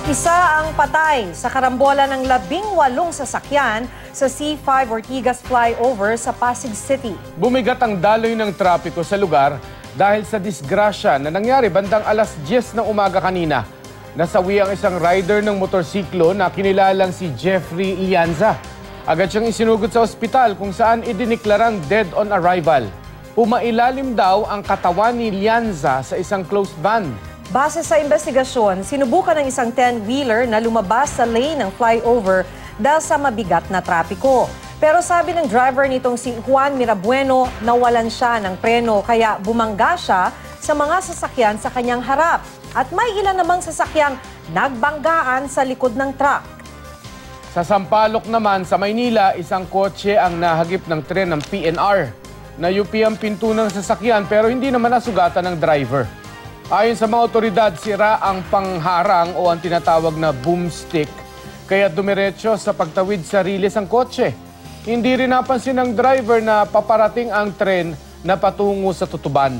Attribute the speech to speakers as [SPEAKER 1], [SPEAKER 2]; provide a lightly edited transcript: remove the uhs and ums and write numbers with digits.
[SPEAKER 1] Isa ang patay sa karambola ng 18 sasakyan sa C5 Ortigas flyover sa Pasig City.
[SPEAKER 2] Bumigat ang daloy ng trapiko sa lugar dahil sa disgrasya na nangyari bandang alas 10 ng umaga kanina. Nasawi ang isang rider ng motorsiklo na kinilalang si Jeffrey Lianza. Agad siyang isinugod sa ospital kung saan idiniklarang dead on arrival. Pumailalim daw ang katawan ni Lianza sa isang closed van.
[SPEAKER 1] Base sa investigasyon, sinubukan ng isang 10-wheeler na lumabas sa lane ng flyover dahil sa mabigat na trapiko. Pero sabi ng driver nitong si Juan Mirabueno, nawalan siya ng preno kaya bumangga siya sa mga sasakyan sa kanyang harap. At may ilan namang sasakyang nagbanggaan sa likod ng truck.
[SPEAKER 2] Sa Sampaloc naman sa Maynila, isang kotse ang nahagip ng tren ng PNR. Nayupi ang pinto ng sasakyan pero hindi naman nasugatan ng driver. Ayon sa mga otoridad, sira ang pangharang o ang tinatawag na boomstick, kaya dumiretso sa pagtawid sa riles ang kotse. Hindi rin napansin ng driver na paparating ang tren na patungo sa Tutuban.